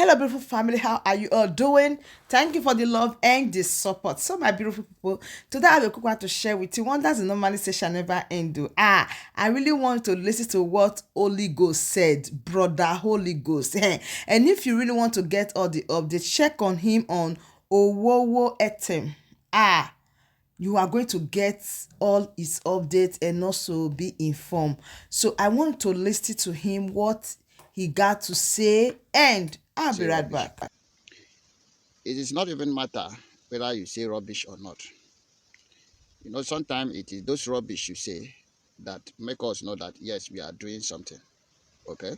Hello, beautiful family. How are you all doing? Thank you for the love and the support. So, my beautiful people, today I have a quick one to share with you. One that's normally say shall never end. I really want to listen to what Holy Ghost said, brother Holy Ghost. And if you really want to get all the updates, check on him on Owowo Etem. You are going to get all his updates and also be informed. So I want to listen to him what he got to say, and I'll be Say right rubbish. back. It is not even matter whether you say rubbish or not. Sometimes it is those rubbish you say that make us know that yes, we are doing something. Okay.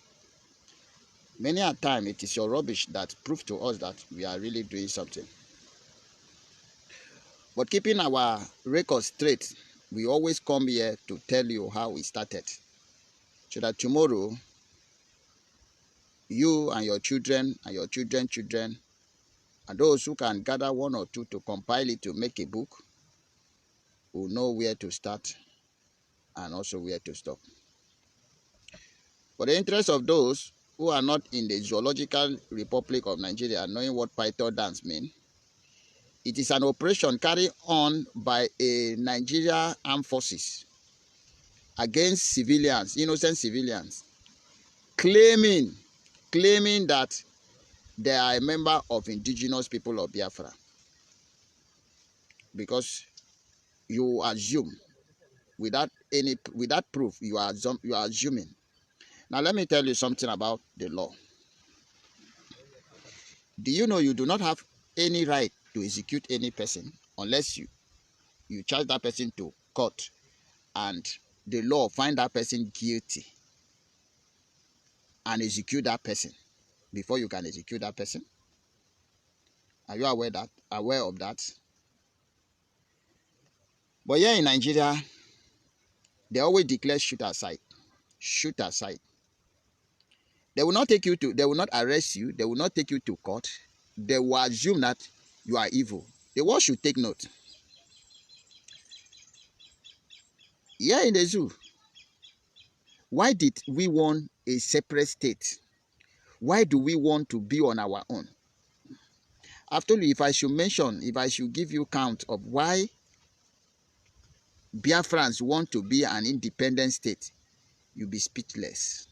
Many a time it is your rubbish that prove to us that we are really doing something. But keeping our record straight, we always come here to tell you how we started. So that tomorrow you and your children and your children children and those who can gather one or two to compile it to make a book will know where to start and also where to stop. For the interest of those who are not in the Zoological Republic of Nigeria knowing what python dance mean, it is an operation carried on by a Nigeria armed forces against civilians, innocent civilians, claiming, claiming that they are a member of indigenous people of Biafra because you assume without proof you are assuming. Now let me tell you something about the law. Do you know you do not have any right to execute any person unless you charge that person to court and the law find that person guilty and execute that person before you can execute that person? Are you aware of that? But here in Nigeria, they always declare shoot aside. Shoot aside. They will not arrest you, they will not take you to court. They will assume that you are evil. The world should take note. Here in the zoo, why did we want a separate state? Why do we want to be on our own? After all, if I should give you count of why Biafrans want to be an independent state, you'll be speechless.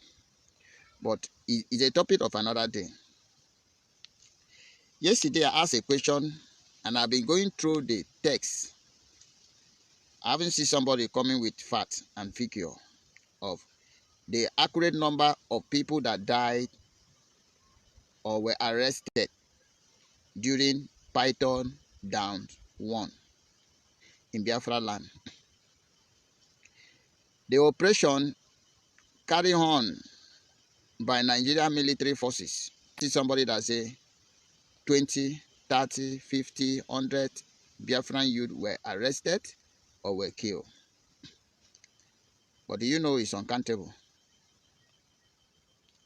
But it's a topic of another day. Yesterday, I asked a question, and I've been going through the text. I haven't seen somebody coming with fact and figure of the accurate number of people that died or were arrested during Python Down 1 in Biafra land. The operation carried on by Nigerian military forces. See somebody that say 20, 30, 50, 100 Biafran youth were arrested or were killed. But do you know it's uncountable?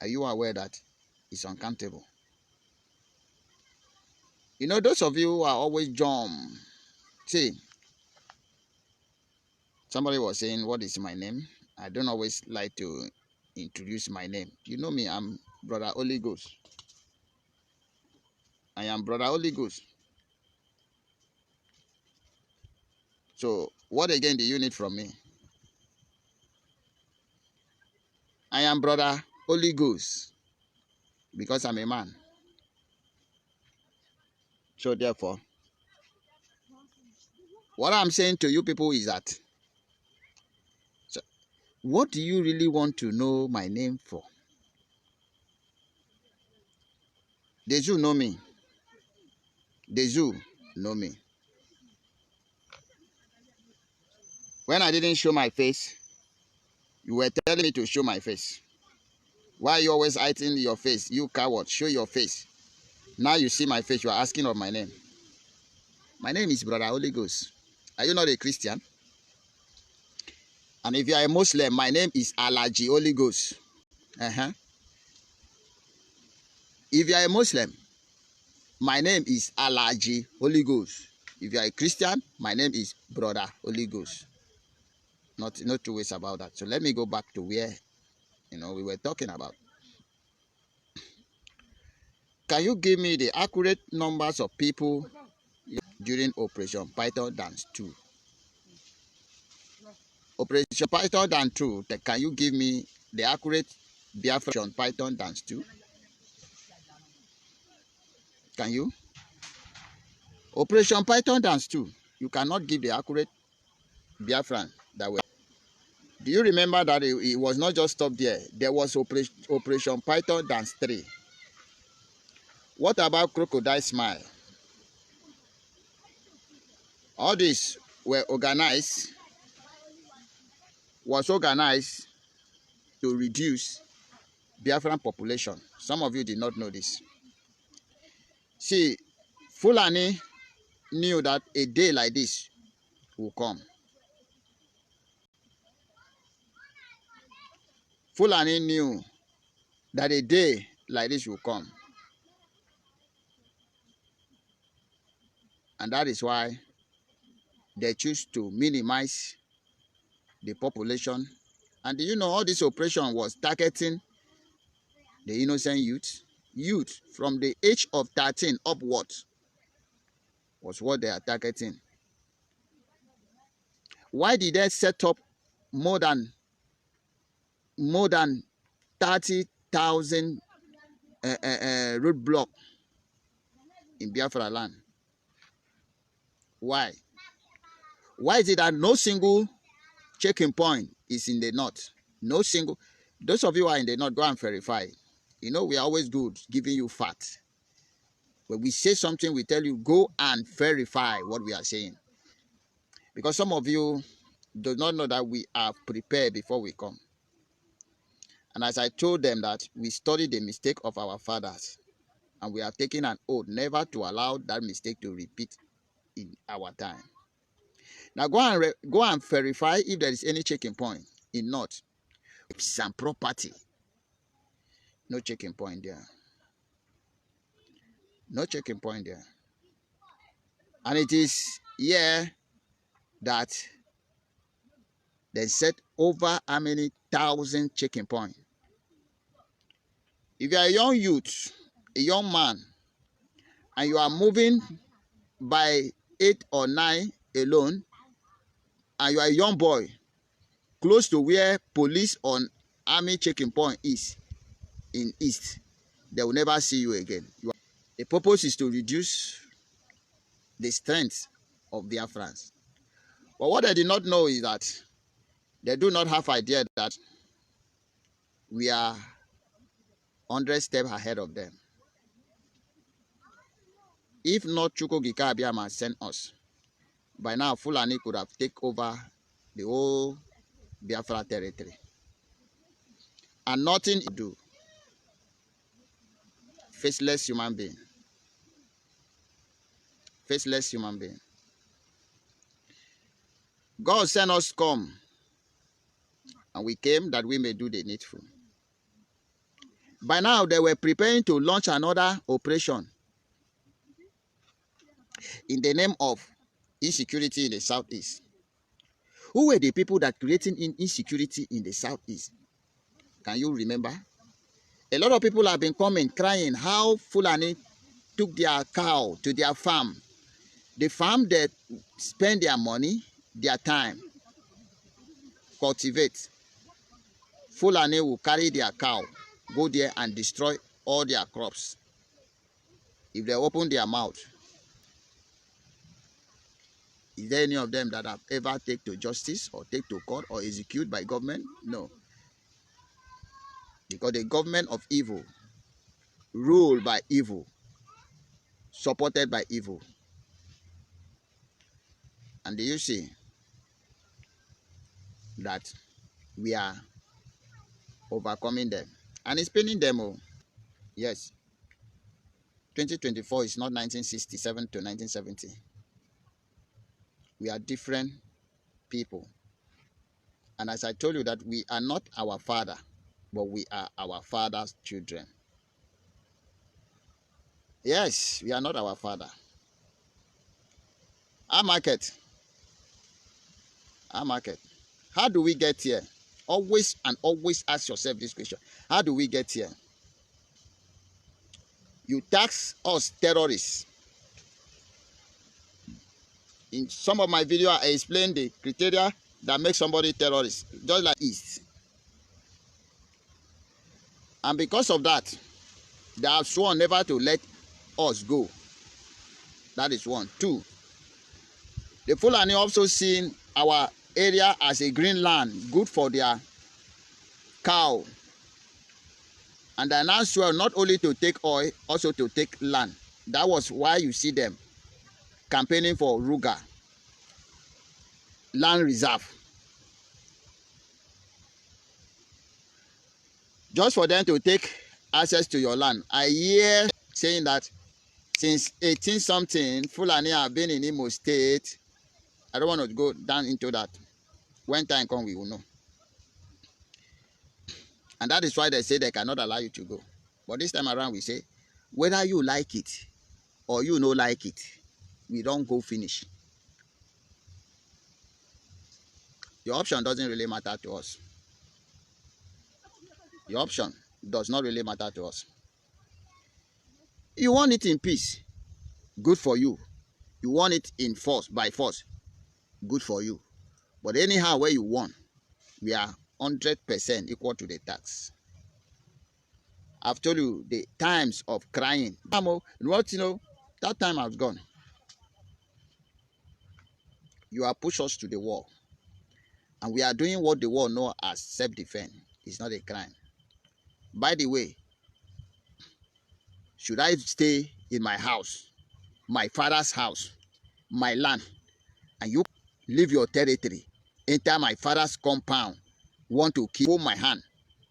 Are you aware that it's uncountable? Those of you who are always jump. See, somebody was saying, what is my name? I don't always like to introduce my name. You know me, I'm Brother Holy Ghost. I am Brother Holy Ghost. So, what again do you need from me? I am Brother Holy Ghost because I'm a man. So, therefore, what I'm saying to you people is that, so, what do you really want to know my name for? The zoo know me. The zoo know me. When I didn't show my face, you were telling me to show my face. Why are you always hiding your face? You coward, show your face. Now you see my face, you are asking of my name. My name is Brother Holy Ghost. Are you not a Christian? And if you are a Muslim, my name is Alaji Holy Ghost. Uh-huh. If you are a Muslim, my name is Alaji Holy Ghost. If you are a Christian, my name is Brother Holy Ghost. Not two ways about that. So let me go back to where we were talking about. can you give me the accurate numbers of people during Operation Python Dance 2? Operation Python Dance 2, can you give me the accurate Biafra Python Dance 2? Can you? Operation Python Dance 2, you cannot give the accurate Biafran that way. Do you remember that it was not just stopped there? There was Operation Python Dance 3. What about Crocodile Smile? All these were organized, was organized to reduce Biafran population. Some of you did not know this. See, Fulani knew that a day like this will come. Fulani knew that a day like this will come. And that is why they choose to minimize the population. And do you know all this operation was targeting the innocent youth? Youth from the age of 13 upwards was what they are targeting. Why did they set up more than 30,000 roadblock in Biafra land? Why? Why is it that no single checking point is in the north? No single. Those of you who are in the north, go and verify. You know, we are always good giving you facts. When we say something, we tell you, go and verify what we are saying. Because some of you do not know that we are prepared before we come. And as I told them that we studied the mistake of our fathers, and we are taking an oath never to allow that mistake to repeat in our time. Now go and verify if there is any checking point in north. Some property. No checking point there. No checking point there. And it is here that they set over how many thousand checking points. If you are a young youth, a young man, and you are moving by 8 or 9 alone, and you are a young boy, close to where police or army checking point is in East, they will never see you again. The purpose is to reduce the strength of Biafrans. But what they did not know is that they do not have idea that we are 100 steps ahead of them. If not Chukwuemeka Abbiama sent us, by now Fulani could have taken over the whole Biafra territory. And nothing to do. Faceless human being. Faceless human being. God sent us come, and we came that we may do the needful. By now, they were preparing to launch another operation in the name of insecurity in the southeast. Who were the people that created insecurity in the southeast? Can you remember? A lot of people have been coming crying how Fulani took their cow to their farm. The farm that spend their money, their time, cultivate. Fulani will carry their cow, go there and destroy all their crops. If they open their mouth, is there any of them that have ever taken to justice or take to court or executed by government? No. Because the government of evil, ruled by evil, supported by evil. And do you see that we are overcoming them? And it's pinning them all. Yes. 2024 is not 1967 to 1970. We are different people. And as I told you that we are not our father, but we are our father's children. Yes, we are not our father. Our market. Our market. How do we get here? Always and always ask yourself this question. How do we get here? You tax us terrorists. In some of my video, I explain the criteria that make somebody terrorist, just like East. And because of that, they have sworn never to let us go. That is one. Two, the Fulani also seen our area as a green land, good for their cow. And they now swear not only to take oil, also to take land. That was why you see them campaigning for Ruga, land reserve. Just for them to take access to your land. I hear saying that since 18 something, Fulani have been in Imo State. I don't want to go down into that. When time comes, we will know. And that is why they say they cannot allow you to go. But this time around, we say, whether you like it or you no like it, we don't go finish. Your option doesn't really matter to us. Your option does not really matter to us. You want it in peace, good for you. You want it in force, by force, good for you. But anyhow, where you want, we are 100% equal to the tax. I've told you the times of crying. That time has gone. You have pushed us to the wall. And we are doing what the world knows as self-defense. It's not a crime. By the way, should I stay in my house, my father's house, my land, and you leave your territory, enter my father's compound, want to hold my hand,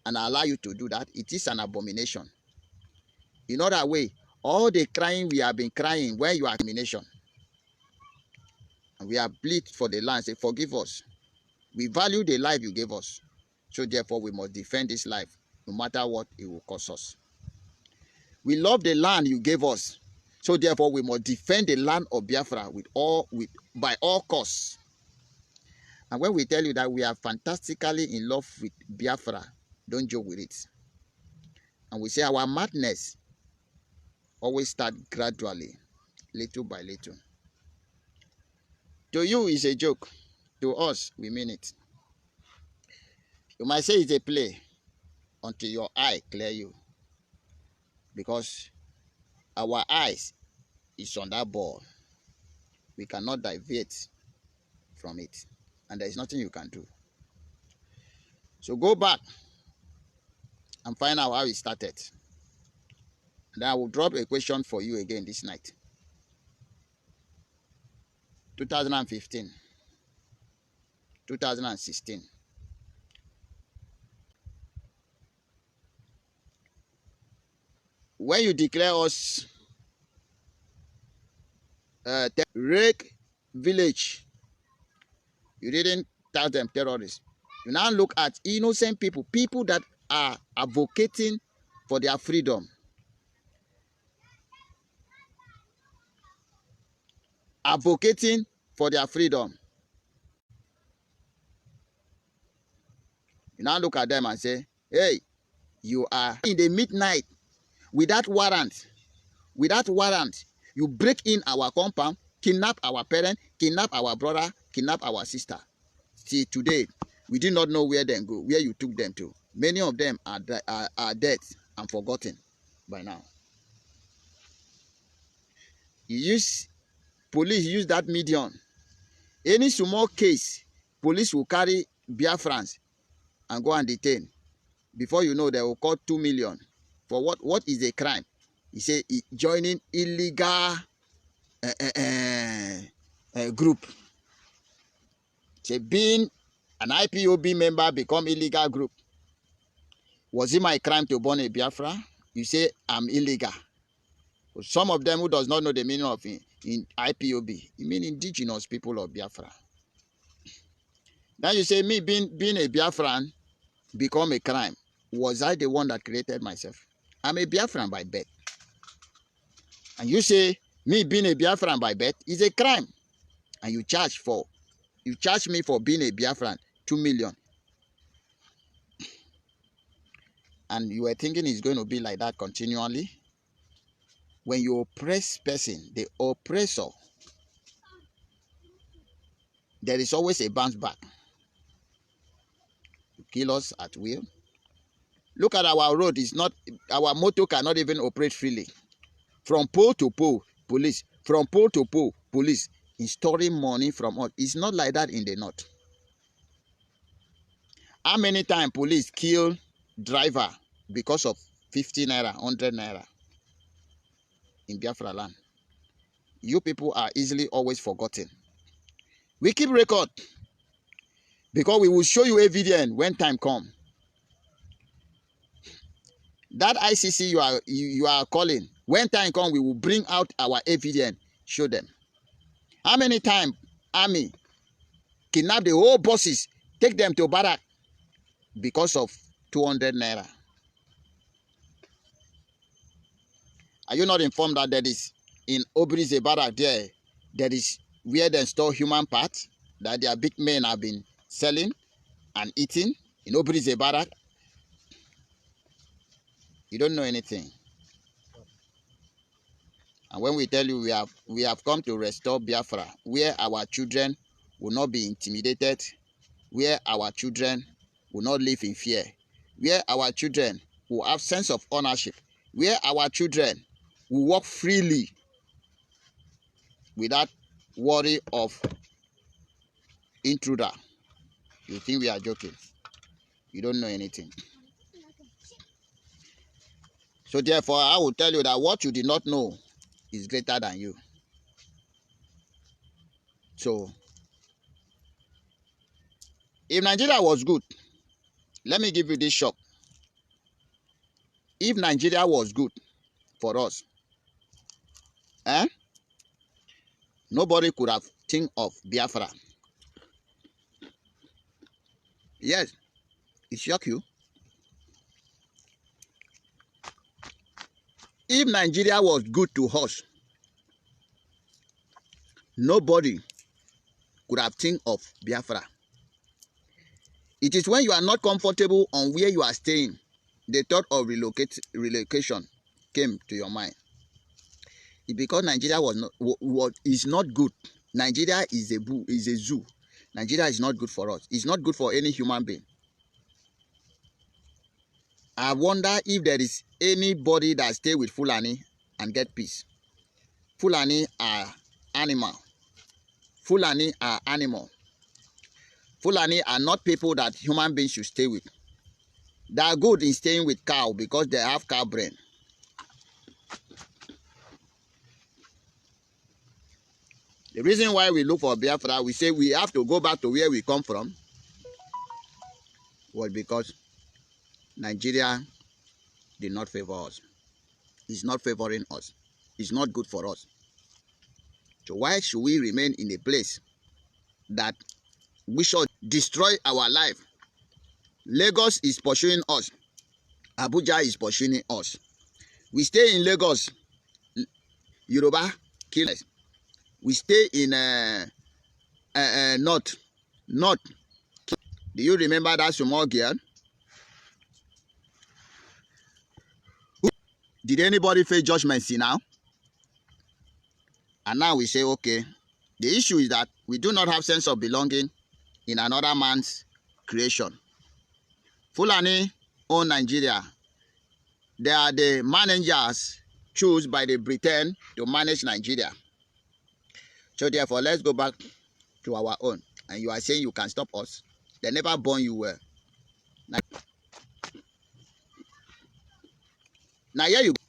and allow you to do that? It is an abomination. In other way, all the crying we have been crying when you are abomination, and we have pleaded for the land, say, forgive us. We value the life you gave us. So therefore, we must defend this life, no matter what it will cost us. We love the land you gave us. So therefore, we must defend the land of Biafra by all costs. And when we tell you that we are fantastically in love with Biafra, don't joke with it. And we say our madness always starts gradually, little by little. To you, it's a joke. To us, we mean it. You might say it's a play until your eye clear you. Because our eyes is on that ball. We cannot deviate from it. And there is nothing you can do. So go back and find out how it started. And then I will drop a question for you again this night. 2015, 2016. When you declare us Rake village, you didn't tell them terrorists. You now look at innocent people, people that are advocating for their freedom. Advocating for their freedom. You now look at them and say, hey, you are in the midnight without warrant. Without warrant, you break in our compound, kidnap our parent, kidnap our brother, kidnap our sister. See, today, we do not know where they go, where you took them to. Many of them are dead and forgotten by now. Police use that medium. Any small case, police will carry Biafrans and go and detain. Before you know, they will call 2 million. For what? What is a crime? He say joining illegal group. Say being an IPOB member become illegal group. Was it my crime to burn a Biafra? You say I'm illegal. Some of them who does not know the meaning of in IPOB, it means indigenous people of Biafra. Now you say me being a Biafran become a crime. Was I the one that created myself? I'm a Biafran by birth. And you say me being a Biafran by birth is a crime. And you charge me for being a Biafran 2 million. And you were thinking it's going to be like that continually? when you oppress person, the oppressor, there is always a bounce back. You kill us at will. Look at our road. It's not, our motor cannot even operate freely. From pole to pole, police. From pole to pole, police. Installing money from us. It's not like that in the north. How many times police kill driver because of 50 naira, 100 naira in Biafra land? You people are easily always forgotten. We keep record because we will show you evidence when time comes. That ICC you are calling, when time comes, we will bring out our evidence, show them. How many times army kidnap the whole bosses, take them to barrack because of 200 naira? Are you not informed that there is in Obrize barrack there is where they store human parts that their big men have been selling and eating in Obrize barrack? You don't know anything. And when we tell you we have come to restore Biafra, where our children will not be intimidated, where our children will not live in fear, where our children will have sense of ownership, where our children will walk freely without worry of intruder. You think we are joking? You don't know anything. So therefore, I will tell you that what you did not know is greater than you. So, if Nigeria was good, let me give you this shock. If Nigeria was good for us, nobody could have think of Biafra. Yes, it shock you. If Nigeria was good to us, nobody could have think of Biafra. It is when you are not comfortable on where you are staying, the thought of relocation came to your mind. It's because Nigeria is not good. Nigeria is a zoo. Nigeria is not good for us. It's not good for any human being. I wonder if there is anybody that stay with Fulani and get peace. Fulani are animal. Fulani are animal. Fulani are not people that human beings should stay with. They are good in staying with cow because they have cow brain. The reason why we look for Biafra, we say we have to go back to where we come from, was because Nigeria did not favor us. It's not favoring us. It's not good for us. So why should we remain in a place that we should destroy our life? Lagos is pursuing us. Abuja is pursuing us. We stay in Lagos. Yoruba kill us. We stay in North. Do you remember that small girl? Did anybody face judgment see now? And now we say, okay, the issue is that we do not have sense of belonging in another man's creation. Fulani own Nigeria. They are the managers chosen by the Britain to manage Nigeria. So therefore, let's go back to our own. And you are saying you can stop us. They never born you well. Now here you go.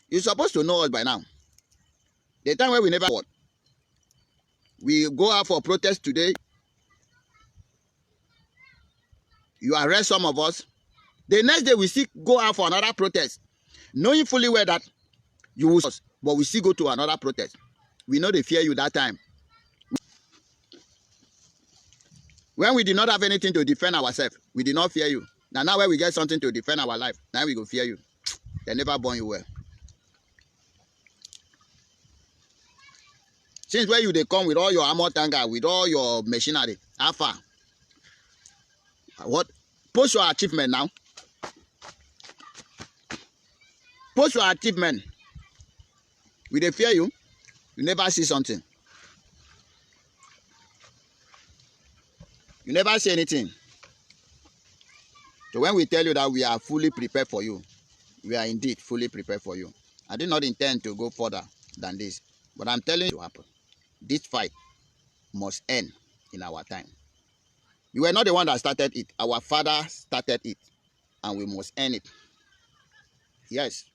You're supposed to know us by now. The time where we never fought. We go out for protest today. You arrest some of us. The next day we still go out for another protest. Knowing fully well that you will us, but we still go to another protest. We know they fear you that time. When we did not have anything to defend ourselves, we did not fear you. Now when we get something to defend our life, now we go fear you. They never born you well. Since when they come with all your armor tanga, with all your machinery, how far? What? Post your achievement now. post your achievement. We dey fear you. You never see something. You never see anything. So when we tell you that we are fully prepared for you, we are indeed fully prepared for you. I did not intend to go further than this, but I'm telling you to happen. This fight must end in our time. We were not the one that started it. Our father started it, and we must end it. Yes,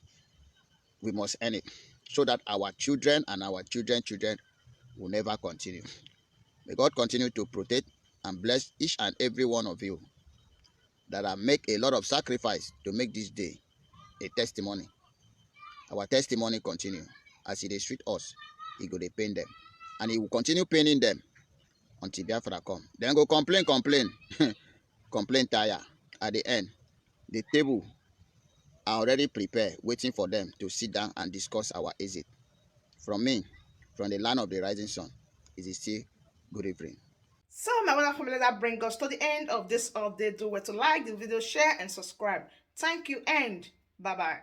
we must end it so that our children and our children's children will never continue. May God continue to protect and bless each and every one of you that have made a lot of sacrifice to make this day a testimony. Our testimony continue. As He dey treat us, He go dey pain them. And He will continue paining them until Biafra come. Then go complain, complain tire. At the end, the table are already prepared, waiting for them to sit down and discuss our exit. From me, from the land of the rising sun, it is still good evening. So, my wonderful family, that brings us to the end of this update. Do well to like the video, share, and subscribe. Thank you, and bye bye.